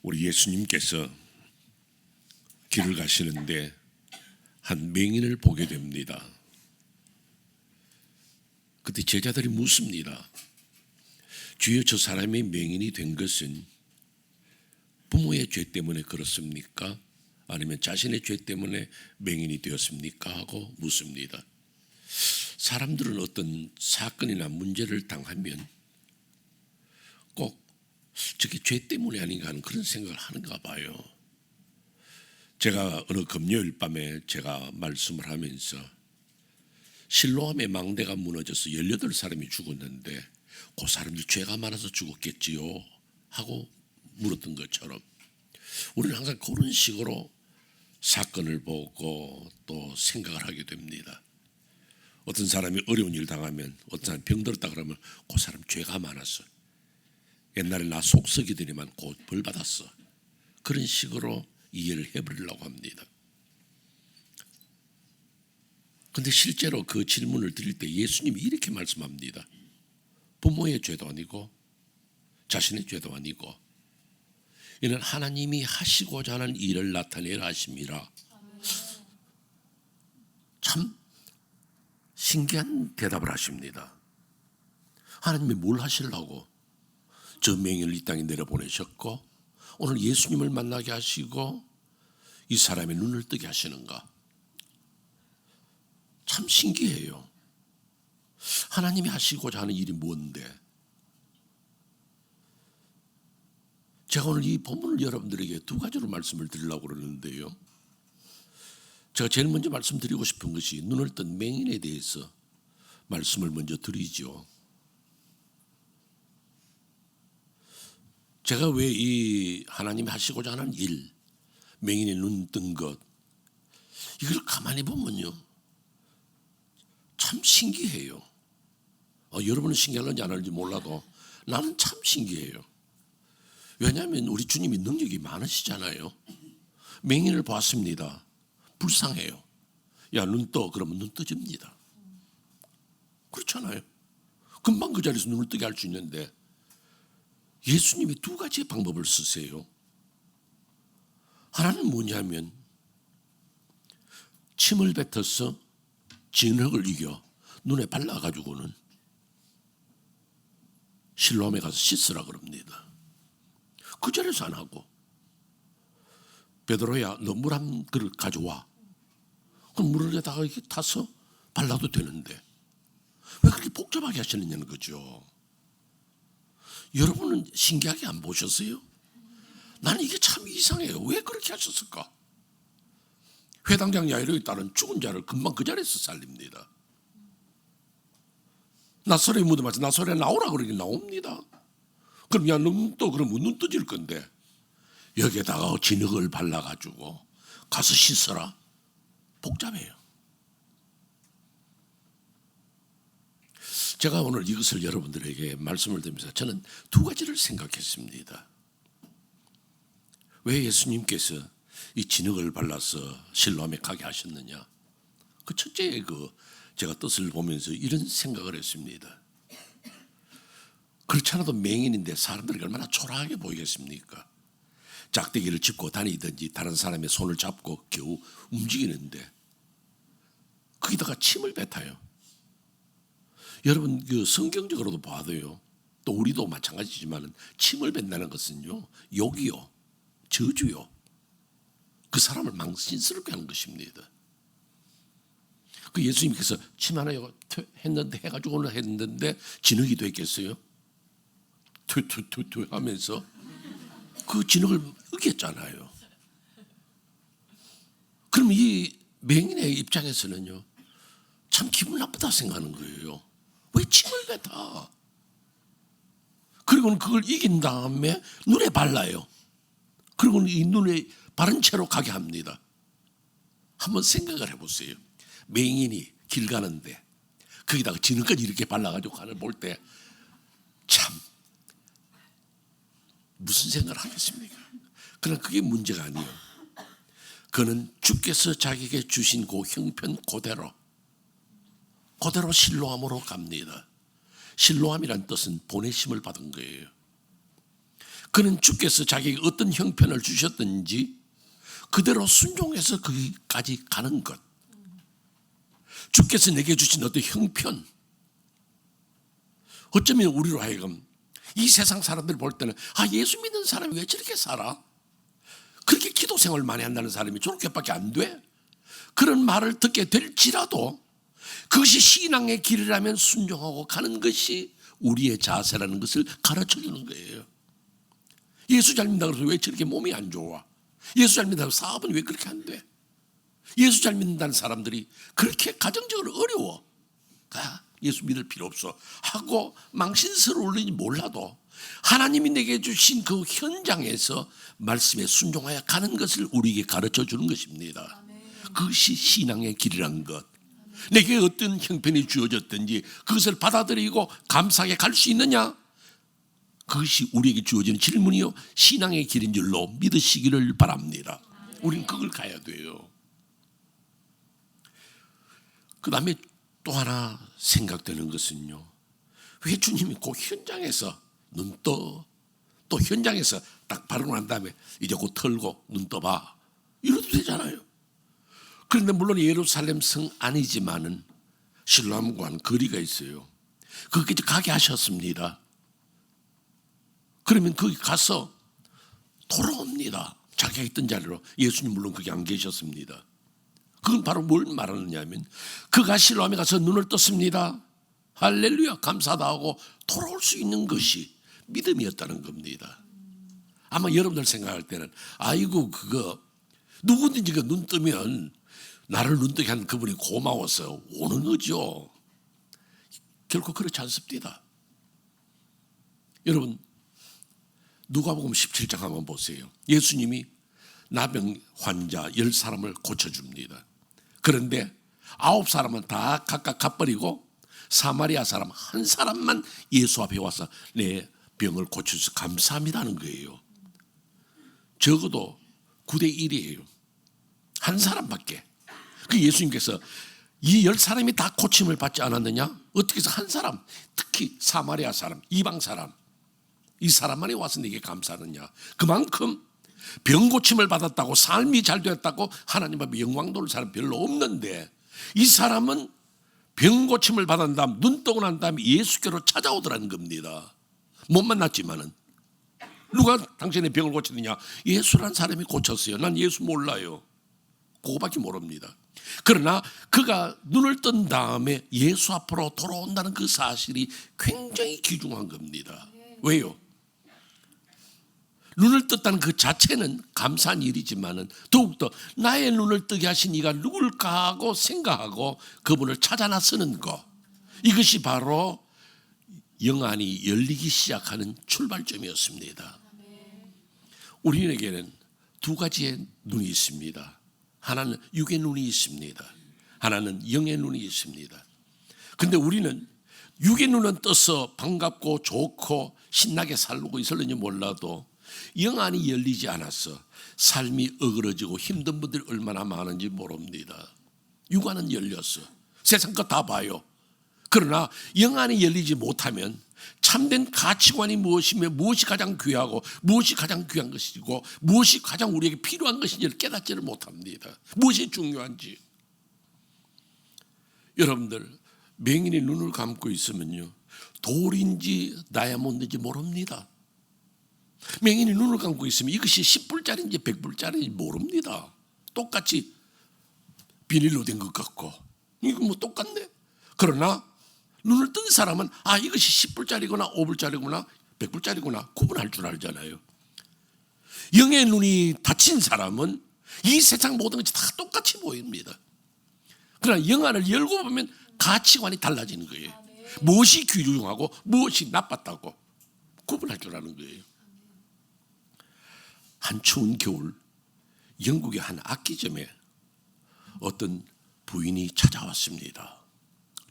우리 예수님께서 길을 가시는데 한 맹인을 보게 됩니다. 그때 제자들이 묻습니다. 주여, 저 사람이 맹인이 된 것은 부모의 죄 때문에 그렇습니까? 아니면 자신의 죄 때문에 맹인이 되었습니까? 하고 묻습니다. 사람들은 어떤 사건이나 문제를 당하면 꼭 저게 죄 때문이 아닌가 하는 그런 생각을 하는가 봐요. 제가 어느 금요일 밤에 제가 말씀을 하면서 실로암의 망대가 무너져서 18사람이 죽었는데 그 사람들 죄가 많아서 죽었겠지요 하고 물었던 것처럼 우리는 항상 그런 식으로 사건을 보고 또 생각을 하게 됩니다. 어떤 사람이 어려운 일 당하면 어떤 사람이 병들었다 그러면 그 사람 죄가 많았어. 옛날에 나 속썩이더니만 곧 벌 받았어. 그런 식으로 이해를 해버리려고 합니다. 그런데 실제로 그 질문을 드릴 때 예수님이 이렇게 말씀합니다. 부모의 죄도 아니고 자신의 죄도 아니고 이는 하나님이 하시고자 하는 일을 나타내라 하심이라. 참 신기한 대답을 하십니다. 하나님이 뭘 하시려고 저 맹인을 이 땅에 내려보내셨고 오늘 예수님을 만나게 하시고 이 사람의 눈을 뜨게 하시는가? 참 신기해요. 하나님이 하시고자 하는 일이 뭔데? 제가 오늘 이 본문을 여러분들에게 두 가지로 말씀을 드리려고 그러는데요. 제가 제일 먼저 말씀드리고 싶은 것이 눈을 뜬 맹인에 대해서 말씀을 먼저 드리죠. 제가 왜 이 하나님이 하시고자 하는 일, 맹인의 눈 뜬 것, 이걸 가만히 보면요, 참 신기해요. 여러분은 신기할는지 안 할지 몰라도 나는 참 신기해요. 왜냐하면 우리 주님이 능력이 많으시잖아요. 맹인을 봤습니다. 불쌍해요. 야, 눈 떠. 그러면 눈 떠집니다. 그렇잖아요. 금방 그 자리에서 눈을 뜨게 할 수 있는데 예수님이 두 가지의 방법을 쓰세요. 하나는 뭐냐면 침을 뱉어서 진흙을 이겨 눈에 발라가지고는 실로암에 가서 씻으라 그럽니다. 그 자리에서 안 하고 베드로야, 너 물 한 그릇 가져와. 그럼 물에다가 이렇게 타서 발라도 되는데 왜 그렇게 복잡하게 하시느냐는 거죠. 여러분은 신기하게 안 보셨어요? 나는 이게 참 이상해요. 왜 그렇게 하셨을까? 회당장 야이로에 따른 죽은 자를 금방 그 자리에서 살립니다. 나사렛 무덤 와서 나사렛 나오라 그러긴 나옵니다. 그럼 야, 눈 떠. 그러면 눈 떠질 건데 여기에다가 진흙을 발라가지고 가서 씻어라. 복잡해요. 제가 오늘 이것을 여러분들에게 말씀을 드리면서 저는 두 가지를 생각했습니다. 왜 예수님께서 이 진흙을 발라서 실로암에 가게 하셨느냐? 그 첫째 제가 뜻을 보면서 이런 생각을 했습니다. 그렇지 않아도 맹인인데 사람들이 얼마나 초라하게 보이겠습니까? 짝대기를 짚고 다니든지 다른 사람의 손을 잡고 겨우 움직이는데 거기다가 침을 뱉어요. 여러분 성경적으로도 봐도요. 또 우리도 마찬가지지만 침을 뱉는다는 것은요. 욕이요. 저주요. 그 사람을 망신스럽게 하는 것입니다. 그 예수님께서 침 하나 했는데 해가지고는 했는데 진흙이 됐겠어요? 투 하면서 그 진흙을 으겼잖아요. 그럼 이 맹인의 입장에서는요. 참 기분 나쁘다 생각하는 거예요. 왜 침을 뱉어? 그리고는 그걸 이긴 다음에 눈에 발라요. 그리고는 이 눈에 바른 채로 가게 합니다. 한번 생각을 해보세요. 맹인이 길 가는데 거기다가 진흙까지 이렇게 발라가지고 가는 볼 때 참 무슨 생각을 하겠습니까? 그러나 그게 문제가 아니에요. 그는 주께서 자기에게 주신 그 형편 그대로 실로암으로 갑니다. 실로암이란 뜻은 보내심을 받은 거예요. 그는 주께서 자기에게 어떤 형편을 주셨든지 그대로 순종해서 거기까지 가는 것. 주께서 내게 주신 어떤 형편, 어쩌면 우리로 하여금 이 세상 사람들 볼 때는 예수 믿는 사람이 왜 저렇게 살아? 그렇게 기도 생활 많이 한다는 사람이 저렇게밖에 안 돼? 그런 말을 듣게 될지라도 그것이 신앙의 길이라면 순종하고 가는 것이 우리의 자세라는 것을 가르쳐 주는 거예요. 예수 잘 믿는다고 해서 왜 저렇게 몸이 안 좋아? 예수 잘 믿는다고 사업은 왜 그렇게 안 돼? 예수 잘 믿는다는 사람들이 그렇게 가정적으로 어려워. 예수 믿을 필요 없어 하고 망신스러울지 몰라도 하나님이 내게 주신 그 현장에서 말씀에 순종하여 가는 것을 우리에게 가르쳐 주는 것입니다. 그것이 신앙의 길이란 것. 내게 어떤 형편이 주어졌든지 그것을 받아들이고 감사하게 갈 수 있느냐? 그것이 우리에게 주어지는 질문이요 신앙의 길인 줄로 믿으시기를 바랍니다. 우리는 그걸 가야 돼요. 그 다음에 또 하나 생각되는 것은요, 왜 주님이 그 현장에서 눈 떠, 또 현장에서 딱 바르고 난 다음에 이제 곧 털고 눈 떠봐 이래도 되잖아요. 그런데 물론 예루살렘 성 아니지만은 실로암과는 거리가 있어요. 거기까지 가게 하셨습니다. 그러면 거기 가서 돌아옵니다. 자기가 있던 자리로. 예수님 물론 거기 안 계셨습니다. 그건 바로 뭘 말하느냐 하면 그가 실로암에 가서 눈을 떴습니다. 할렐루야 감사다 하고 돌아올 수 있는 것이 믿음이었다는 겁니다. 아마 여러분들 생각할 때는 아이고 그거 누구든지 눈 뜨면 나를 눈뜨게 한 그분이 고마워서 오는 거죠. 결코 그렇지 않습니다. 여러분 누가복음 17장 한번 보세요. 예수님이 나병 환자 10사람을 고쳐줍니다. 그런데 9사람은 다 각각 가버리고 사마리아 사람 한 사람만 예수 앞에 와서 내 병을 고쳐주셔서 감사합니다는 거예요. 적어도 9대 1이에요. 한 사람밖에. 그 예수님께서 이 10사람이 다 고침을 받지 않았느냐? 어떻게 해서 한 사람, 특히 사마리아 사람, 이방 사람, 이 사람만이 와서 내게 감사하느냐? 그만큼 병 고침을 받았다고 삶이 잘 되었다고 하나님 앞에 영광 돌릴 사람 별로 없는데 이 사람은 병 고침을 받은 다음 눈 뜨고 난 다음에 예수께로 찾아오더라는 겁니다. 못 만났지만은 누가 당신의 병을 고쳤느냐? 예수란 사람이 고쳤어요. 난 예수 몰라요. 그거밖에 모릅니다. 그러나 그가 눈을 뜬 다음에 예수 앞으로 돌아온다는 그 사실이 굉장히 귀중한 겁니다. 왜요? 눈을 떴다는 그 자체는 감사한 일이지만은 더욱더 나의 눈을 뜨게 하신 이가 누굴까 하고 생각하고 그분을 찾아 나서는 것, 이것이 바로 영안이 열리기 시작하는 출발점이었습니다. 우리에게는 두 가지의 눈이 있습니다. 하나는 육의 눈이 있습니다. 하나는 영의 눈이 있습니다. 근데 우리는 육의 눈은 떠서 반갑고 좋고 신나게 살고 있을는지 몰라도 영안이 열리지 않아서 삶이 어그러지고 힘든 분들이 얼마나 많은지 모릅니다. 육안은 열렸어. 세상 거 다 봐요. 그러나 영안이 열리지 못하면 참된 가치관이 무엇이며 무엇이 가장 귀하고 무엇이 가장 귀한 것이고 무엇이 가장 우리에게 필요한 것인지를 깨닫지를 못합니다. 무엇이 중요한지. 여러분들 맹인이 눈을 감고 있으면요 돌인지 다이아몬드인지 모릅니다. 맹인이 눈을 감고 있으면 이것이 10불짜리인지 100불짜리인지 모릅니다. 똑같이 비닐로 된 것 같고 이거 뭐 똑같네. 그러나 눈을 뜬 사람은 이것이 10불짜리구나 5불짜리구나 100불짜리구나 구분할 줄 알잖아요. 영의 눈이 닫힌 사람은 이 세상 모든 것이 다 똑같이 보입니다. 그러나 영안을 열고 보면 가치관이 달라지는 거예요. 무엇이 귀중하고 무엇이 나빴다고 구분할 줄 아는 거예요. 한 추운 겨울 영국의 한 악기점에 어떤 부인이 찾아왔습니다.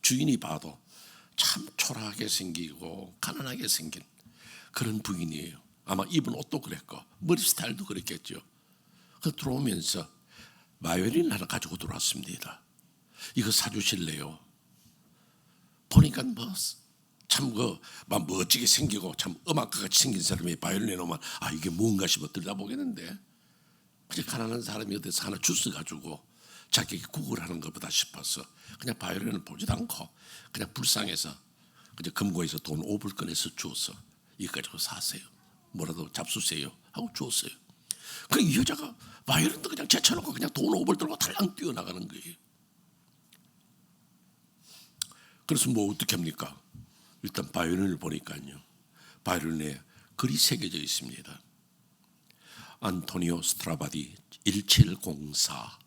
주인이 봐도 참 초라하게 생기고 가난하게 생긴 그런 부인이에요. 아마 입은 옷도 그랬고 머리 스타일도 그랬겠죠. 그래서 들어오면서 바이올린 하나 가지고 들어왔습니다. 이거 사주실래요? 보니까 뭐 참 막 멋지게 생기고 참 음악가같이 생긴 사람이 바이올린 내놓으면 이게 뭔가 싶어 들여다보겠는데, 그냥 가난한 사람이 어디서 하나 주스 가지고 자기 국을 하는 것보다 싶어서 그냥 바이올린을 보지도 않고 그냥 불쌍해서 그냥 금고에서 돈 5불 꺼내서 주었어. 이거 가지고 사세요, 뭐라도 잡수세요 하고 주었어요. 그 이 여자가 바이올린도 그냥 제쳐놓고 그냥 돈 5불 들고 달랑 뛰어나가는 거예요. 그래서 뭐 어떻게 합니까? 일단 바이올린을 보니까요, 바이올린에 글이 새겨져 있습니다. 안토니오 스트라바디 1704,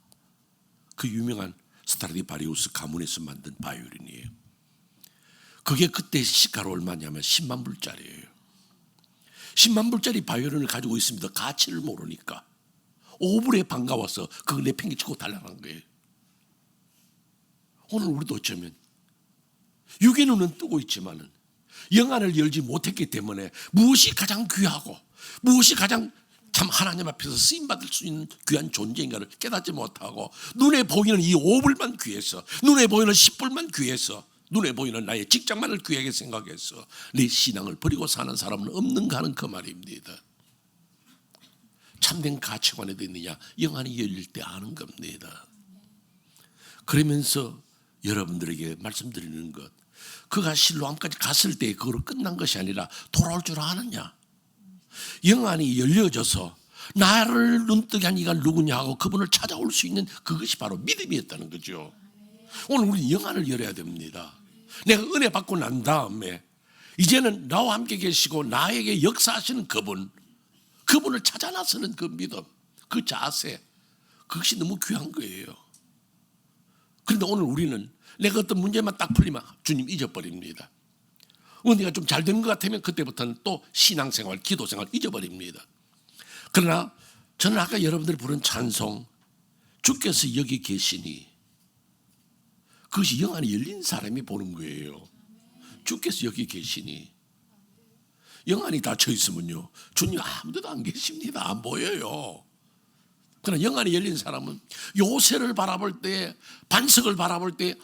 그 유명한 스트라디바리우스 가문에서 만든 바이올린이에요. 그게 그때 시가로 얼마냐면 10만 불짜리예요. 10만 불짜리 바이올린을 가지고 있습니다. 가치를 모르니까 5불에 반가워서 그걸 내팽개치고 달라는 거예요. 오늘 우리도 어쩌면 육의 눈은 뜨고 있지만은 영안을 열지 못했기 때문에 무엇이 가장 귀하고 무엇이 가장 참 하나님 앞에서 쓰임받을 수 있는 귀한 존재인가를 깨닫지 못하고, 눈에 보이는 이 5불만 귀해서, 눈에 보이는 10불만 귀해서, 눈에 보이는 나의 직장만을 귀하게 생각해서 내 신앙을 버리고 사는 사람은 없는가 하는 그 말입니다. 참된 가치관에 있느냐, 영안이 열릴 때 아는 겁니다. 그러면서 여러분들에게 말씀드리는 것, 그가 실로암까지 갔을 때 그거로 끝난 것이 아니라 돌아올 줄 아느냐. 영안이 열려져서 나를 눈뜨게 한 이가 누구냐 하고 그분을 찾아올 수 있는 그것이 바로 믿음이었다는 거죠. 오늘 우리 영안을 열어야 됩니다. 내가 은혜 받고 난 다음에 이제는 나와 함께 계시고 나에게 역사하시는 그분을 찾아 나서는 그 믿음, 그 자세, 그것이 너무 귀한 거예요. 그런데 오늘 우리는 내가 어떤 문제만 딱 풀리면 주님 잊어버립니다. 은혜가 좀 잘 되는 것 같으면 그때부터는 또 신앙생활, 기도생활 잊어버립니다. 그러나 저는 아까 여러분들이 부른 찬송, 주께서 여기 계시니, 그것이 영안이 열린 사람이 보는 거예요. 주께서 여기 계시니. 영안이 닫혀 있으면요, 주님 아무데도 안 계십니다. 안 보여요. 그러나 영안이 열린 사람은 요새를 바라볼 때, 반석을 바라볼 때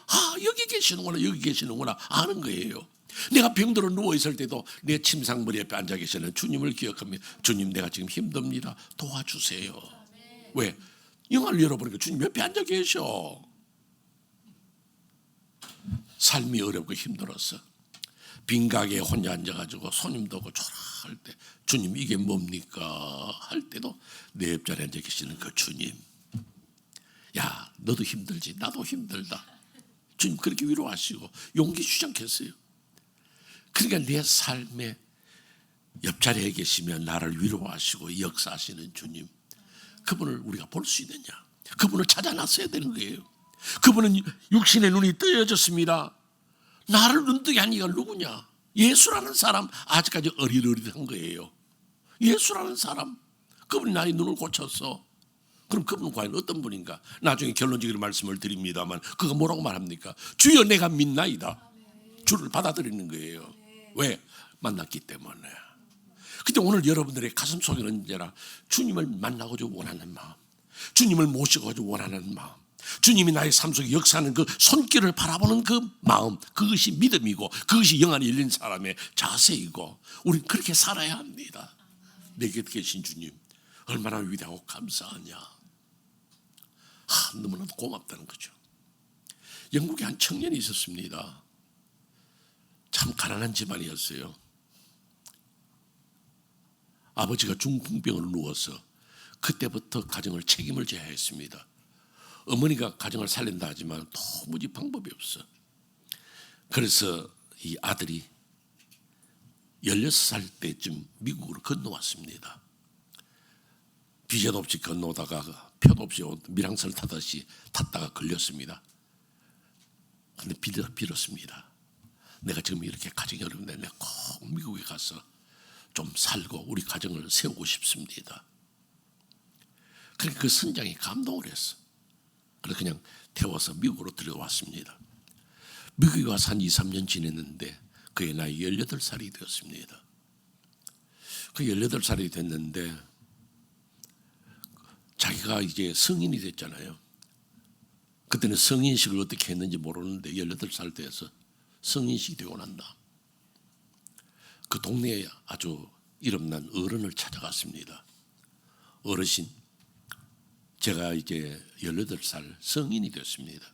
여기 계시는구나, 여기 계시는구나 아는 거예요. 내가 병들어 누워있을 때도 내 침상머리 옆에 앉아 계시는 주님을 기억하며, 주님 내가 지금 힘듭니다, 도와주세요. 왜? 영안을 열어보니까 주님 옆에 앉아 계셔. 삶이 어렵고 힘들어서 빈 가게에 혼자 앉아가지고 손님도 오고 초라할 때 주님 이게 뭡니까 할 때도 내 옆자리에 앉아 계시는 그 주님, 야 너도 힘들지 나도 힘들다, 주님 그렇게 위로하시고 용기 주지 않겠어요? 그러니까 내 삶의 옆자리에 계시면 나를 위로하시고 역사하시는 주님, 그분을 우리가 볼 수 있느냐, 그분을 찾아 나서야 되는 거예요. 그분은 육신의 눈이 뜨여졌습니다. 나를 눈뜨게 한 이가 누구냐? 예수라는 사람, 아직까지 어리러리한 거예요. 예수라는 사람, 그분이 나의 눈을 고쳤어. 그럼 그분은 과연 어떤 분인가? 나중에 결론적인 말씀을 드립니다만 그가 뭐라고 말합니까? 주여 내가 믿나이다. 주를 받아들이는 거예요. 왜? 만났기 때문에. 근데 오늘 여러분들의 가슴 속에는 언제나 주님을 만나고자 원하는 마음, 주님을 모시고자 원하는 마음, 주님이 나의 삶 속에 역사하는 그 손길을 바라보는 그 마음, 그것이 믿음이고 그것이 영안이 열린 사람의 자세이고, 우리는 그렇게 살아야 합니다. 내 곁에 계신 주님 얼마나 위대하고 감사하냐, 너무나도 고맙다는 거죠. 영국에 한 청년이 있었습니다. 참 가난한 집안이었어요. 아버지가 중풍병으로 누워서 그때부터 가정을 책임을 져야 했습니다. 어머니가 가정을 살린다 하지만 도무지 방법이 없어. 그래서 이 아들이 16살 때쯤 미국으로 건너왔습니다. 비자도 없이 건너다가 표도 없이 밀항선을 타듯이 탔다가 걸렸습니다. 근데 빌었습니다. 내가 지금 이렇게 가정이 어려운데 내가 꼭 미국에 가서 좀 살고 우리 가정을 세우고 싶습니다. 그러니까 그 선장이 감동을 했어. 그래서 그냥 태워서 미국으로 들여왔습니다. 미국에 와서 한 2, 3년 지냈는데 그의 나이 18살이 되었습니다. 그 18살이 됐는데 자기가 이제 성인이 됐잖아요. 그때는 성인식을 어떻게 했는지 모르는데 18살 돼서 성인식이 되고 난다. 그 동네에 아주 이름난 어른을 찾아갔습니다. 어르신, 제가 이제 18살 성인이 됐습니다.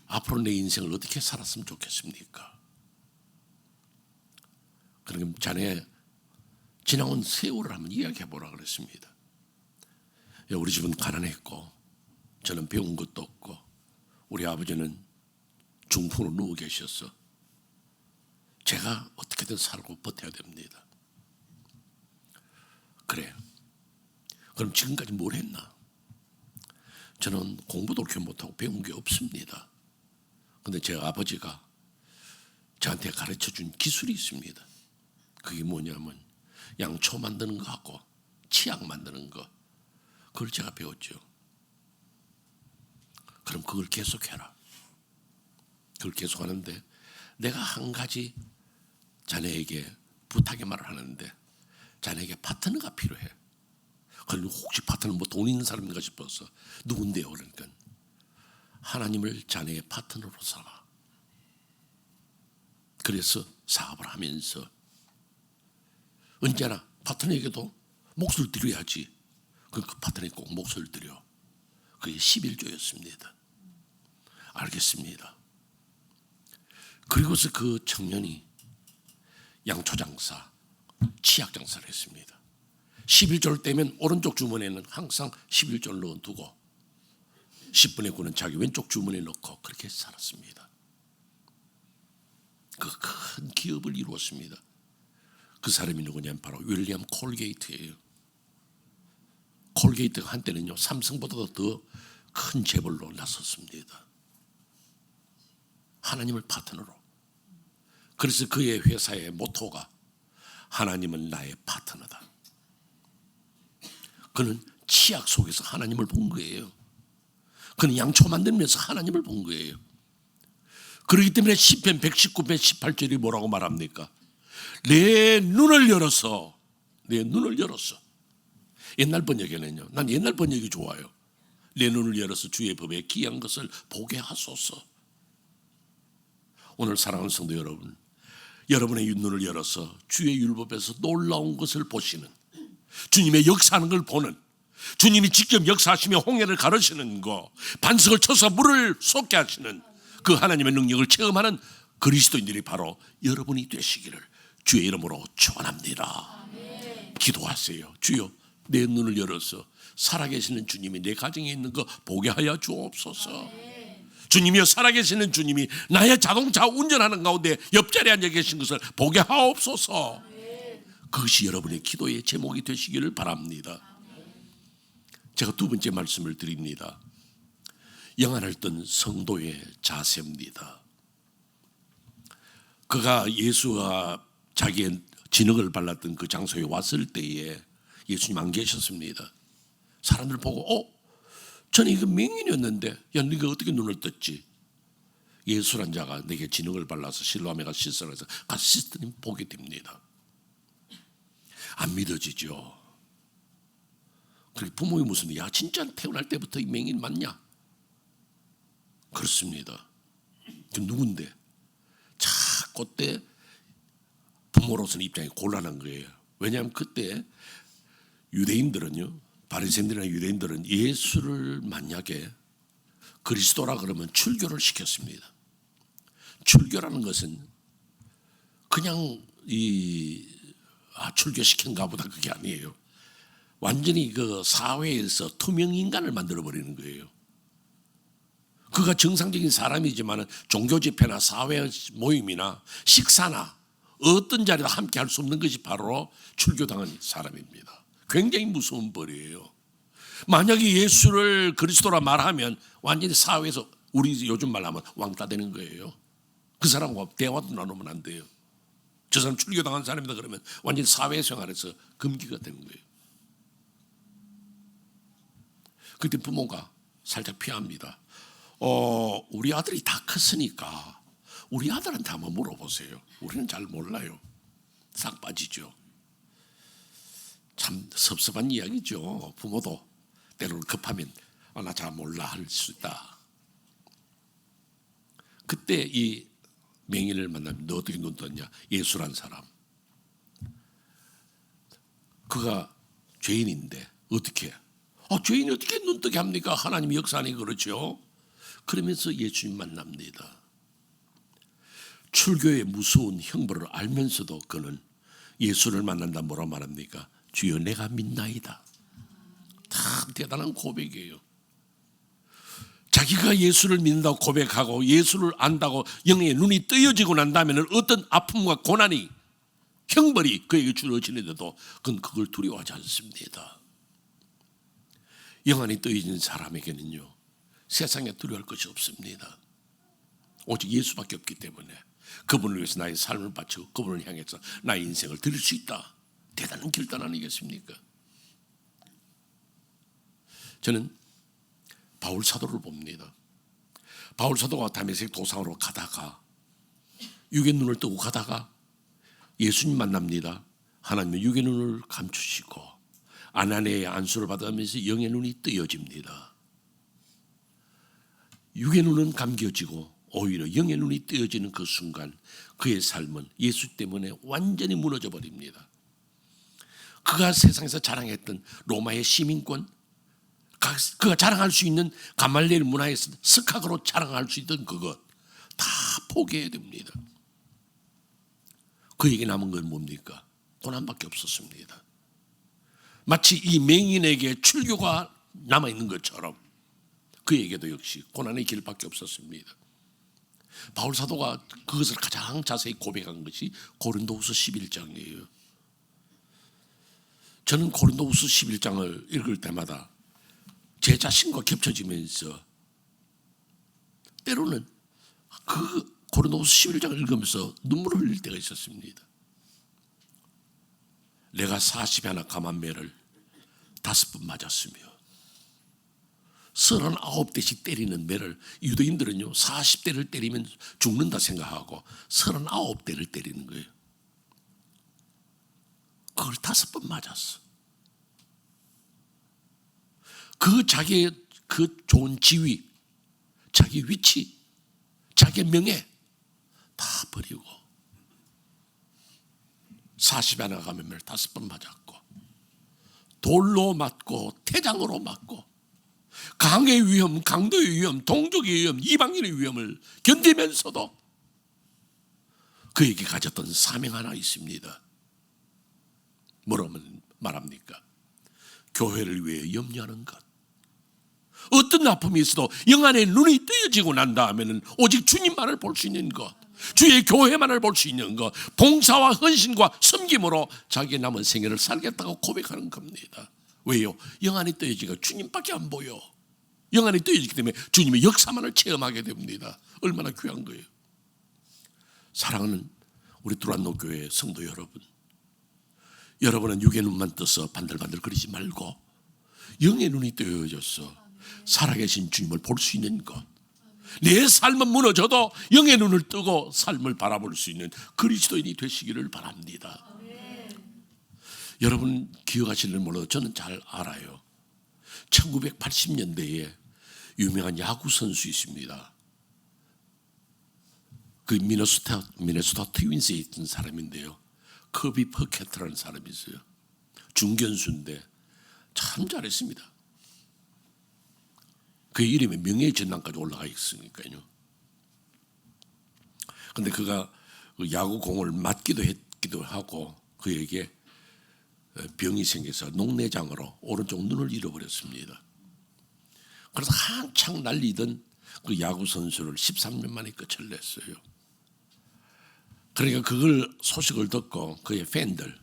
앞으로 내 인생을 어떻게 살았으면 좋겠습니까? 그럼 자네 지나온 세월을 한번 이야기해 보라 그랬습니다. 우리 집은 가난했고 저는 배운 것도 없고 우리 아버지는 중풍으로 누워 계셔서 제가 어떻게든 살고 버텨야 됩니다. 그래, 그럼 지금까지 뭘 했나? 저는 공부도 그렇게 못하고 배운 게 없습니다. 근데 제 아버지가 저한테 가르쳐준 기술이 있습니다. 그게 뭐냐면 양초 만드는 거하고 치약 만드는 거, 그걸 제가 배웠죠. 그럼 그걸 계속해라. 그걸 계속하는데 내가 한 가지 자네에게 부탁의 말을 하는데 자네에게 파트너가 필요해. 그럼 혹시 파트너 뭐 돈 있는 사람인가 싶어서 누군데요? 그러니까 하나님을 자네의 파트너로 삼아. 그래서 사업을 하면서 언제나 파트너에게도 몫을 드려야지. 그 파트너에게 꼭 몫을 드려. 그게 11조였습니다. 알겠습니다. 그리고서 그 청년이 양초 장사, 치약 장사를 했습니다. 11조를 떼면 오른쪽 주머니에는 항상 11조를 넣어두고 10분의 9는 자기 왼쪽 주머니에 넣고 그렇게 살았습니다. 그 큰 기업을 이루었습니다. 그 사람이 누구냐면 바로 윌리엄 콜게이트예요. 콜게이트가 한때는요 삼성보다도 더 큰 재벌로 나섰습니다. 하나님을 파트너로. 그래서 그의 회사의 모토가 하나님은 나의 파트너다. 그는 치약 속에서 하나님을 본 거예요. 그는 양초 만들면서 하나님을 본 거예요. 그렇기 때문에 시편 119편 18절이 뭐라고 말합니까? 내 눈을 열어서, 내 눈을 열어서. 옛날 번역에는요, 난 옛날 번역이 좋아요. 내 눈을 열어서 주의 법에 귀한 것을 보게 하소서. 오늘 사랑하는 성도 여러분, 여러분의 눈을 열어서 주의 율법에서 놀라운 것을 보시는, 주님의 역사하는 걸 보는, 주님이 직접 역사하시며 홍해를 가르시는 거, 반석을 쳐서 물을 쏟게 하시는 그 하나님의 능력을 체험하는 그리스도인들이 바로 여러분이 되시기를 주의 이름으로 축원합니다. 기도하세요. 주여, 내 눈을 열어서 살아계시는 주님이 내 가정에 있는 거 보게 하여 주옵소서. 주님이여, 살아계시는 주님이 나의 자동차 운전하는 가운데 옆자리에 앉아 계신 것을 보게 하옵소서. 그것이 여러분의 기도의 제목이 되시기를 바랍니다. 제가 두 번째 말씀을 드립니다. 영안했던 성도의 자세입니다. 그가 예수가 자기의 진흙을 발랐던 그 장소에 왔을 때에 예수님 안 계셨습니다. 사람들 보고 저는 이거 맹인이었는데 야 네가 어떻게 눈을 떴지? 예수란 자가 내게 진흙을 발라서 실로암에 가 씻으라 해서 가서 씻더니 보게 됩니다. 안 믿어지죠. 그리고 부모의 무슨 야 진짜 태어날 때부터 이 맹인 맞냐? 그렇습니다. 그 누군데? 자 그때 부모로서는 입장이 곤란한 거예요. 왜냐하면 그때 유대인들은요, 바리새인들이나 유대인들은 예수를 만약에 그리스도라 그러면 출교를 시켰습니다. 출교라는 것은 그냥 출교시킨가 보다 그게 아니에요. 완전히 그 사회에서 투명 인간을 만들어 버리는 거예요. 그가 정상적인 사람이지만 종교 집회나 사회 모임이나 식사나 어떤 자리도 함께 할 수 없는 것이 바로 출교당한 사람입니다. 굉장히 무서운 벌이에요. 만약에 예수를 그리스도라 말하면 완전히 사회에서 우리 요즘 말하면 왕따 되는 거예요. 그 사람과 대화도 나누면 안 돼요. 저 사람 출교당한 사람이다 그러면 완전히 사회생활에서 금기가 되는 거예요. 그때 부모가 살짝 피합니다. 우리 아들이 다 컸으니까 우리 아들한테 한번 물어보세요. 우리는 잘 몰라요. 싹 빠지죠. 참 섭섭한 이야기죠. 부모도 때로는 급하면 나 잘 몰라 할 수 있다. 그때 이 맹인을 만나면 너 어떻게 눈 떴냐? 예수란 사람. 그가 죄인인데 어떻게? 죄인이 어떻게 눈 뜨게 합니까? 하나님의 역사니 그렇죠. 그러면서 예수님 만납니다. 출교의 무서운 형벌을 알면서도 그는 예수를 만난다 뭐라 말합니까? 주여 내가 믿나이다. 참 대단한 고백이에요. 자기가 예수를 믿는다고 고백하고 예수를 안다고 영의 눈이 뜨여지고 난 다음에는 어떤 아픔과 고난이 형벌이 그에게 주어지는데도 그건 그걸 두려워하지 않습니다. 영안이 뜨여진 사람에게는요 세상에 두려워할 것이 없습니다. 오직 예수밖에 없기 때문에 그분을 위해서 나의 삶을 바치고 그분을 향해서 나의 인생을 드릴 수 있다. 대단한 결단 아니겠습니까? 저는 바울 사도를 봅니다. 바울 사도가 다메섹 도상으로 가다가 육의 눈을 뜨고 가다가 예수님 만납니다. 하나님의 육의 눈을 감추시고 아나니아의 안수를 받으면서 영의 눈이 뜨여집니다. 육의 눈은 감겨지고 오히려 영의 눈이 뜨여지는 그 순간 그의 삶은 예수 때문에 완전히 무너져 버립니다. 그가 세상에서 자랑했던 로마의 시민권, 그가 자랑할 수 있는 가말리엘 문화에서 스카고로 자랑할 수 있던 그것 다 포기해야 됩니다. 그에게 남은 건 뭡니까? 고난밖에 없었습니다. 마치 이 맹인에게 출교가 남아있는 것처럼 그에게도 역시 고난의 길밖에 없었습니다. 바울 사도가 그것을 가장 자세히 고백한 것이 고린도후서 11장이에요. 저는 고린도후서 11장을 읽을 때마다 제 자신과 겹쳐지면서 때로는 그 고린도후서 11장을 읽으면서 눈물을 흘릴 때가 있었습니다. 내가 40에 하나 감한 매를 5번 맞았으며 39대씩 때리는 매를 유대인들은요 40대를 때리면 죽는다 생각하고 39대를 때리는 거예요. 그걸 5번 맞았어. 그 자기의 그 좋은 지위, 자기 위치, 자기의 명예 다 버리고 40에 하나 감한 매를 5번 맞았고 돌로 맞고 태장으로 맞고 강의 위험, 강도의 위험, 동족의 위험, 이방인의 위험을 견디면서도 그에게 가졌던 사명 하나 있습니다. 뭐라고 말합니까? 교회를 위해 염려하는 것. 어떤 아픔이 있어도 영안의 눈이 뜨여지고 난 다음에는 오직 주님만을 볼 수 있는 것, 주의 교회만을 볼 수 있는 것, 봉사와 헌신과 섬김으로 자기의 남은 생애를 살겠다고 고백하는 겁니다. 왜요? 영안이 뜨여지니까 주님밖에 안 보여. 영안이 뜨여지기 때문에 주님의 역사만을 체험하게 됩니다. 얼마나 귀한 거예요. 사랑하는 우리 두란노 교회 성도 여러분, 여러분은 육의 눈만 떠서 반들반들 거리지 말고 영의 눈이 뜨여져서 살아계신 주님을 볼 수 있는 것, 내 삶은 무너져도 영의 눈을 뜨고 삶을 바라볼 수 있는 그리스도인이 되시기를 바랍니다. 여러분 기억하실는 몰라도 저는 잘 알아요. 1980년대에 유명한 야구 선수 있습니다. 그 미네소타 트윈스에 있던 사람인데요. 커비 퍼케트라는 사람이 있어요. 중견수인데 참 잘했습니다. 그의 이름이 명예의 전당까지 올라가 있으니까요. 그런데 그가 야구 공을 맞기도 했기도 하고 그에게 병이 생겨서 녹내장으로 오른쪽 눈을 잃어버렸습니다. 그래서 한창 날리던 그 야구 선수를 13년 만에 끝을 냈어요. 그러니까 그걸 소식을 듣고 그의 팬들,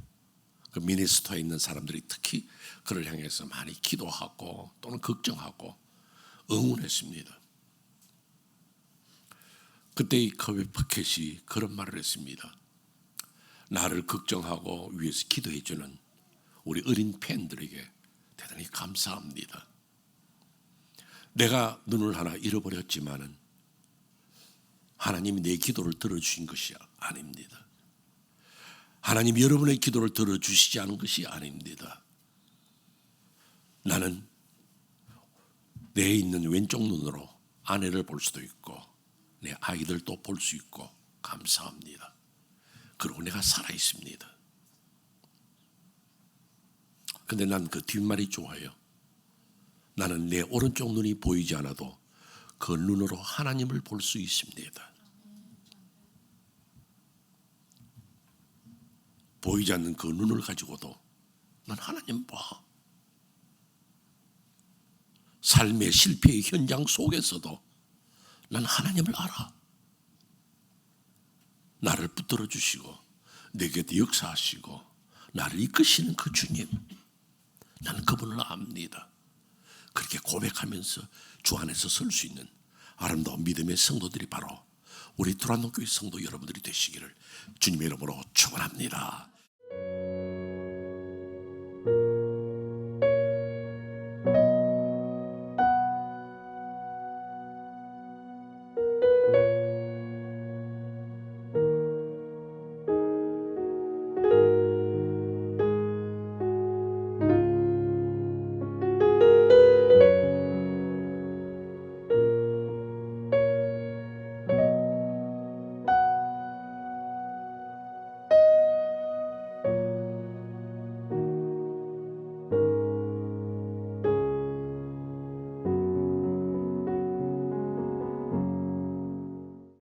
그 미네소타에 있는 사람들이 특히 그를 향해서 많이 기도하고 또는 걱정하고 응원했습니다. 그때 이 커비 퍼켓이 그런 말을 했습니다. 나를 걱정하고 위해서 기도해주는 우리 어린 팬들에게 대단히 감사합니다. 내가 눈을 하나 잃어버렸지만은 하나님이 내 기도를 들어주신 것이 아닙니다. 하나님이 여러분의 기도를 들어주시지 않은 것이 아닙니다. 나는 내 있는 왼쪽 눈으로 아내를 볼 수도 있고 내 아이들도 볼 수 있고 감사합니다. 그리고 내가 살아 있습니다. 근데 난 그 뒷말이 좋아요. 나는 내 오른쪽 눈이 보이지 않아도 그 눈으로 하나님을 볼 수 있습니다. 보이지 않는 그 눈을 가지고도 난 하나님 봐. 삶의 실패의 현장 속에서도 난 하나님을 알아. 나를 붙들어 주시고 내 곁에 역사하시고 나를 이끄시는 그 주님, 나는 그분을 압니다. 그렇게 고백하면서 주 안에서 설 수 있는 아름다운 믿음의 성도들이 바로 우리 두란노교회 성도 여러분들이 되시기를 주님의 이름으로 축원합니다.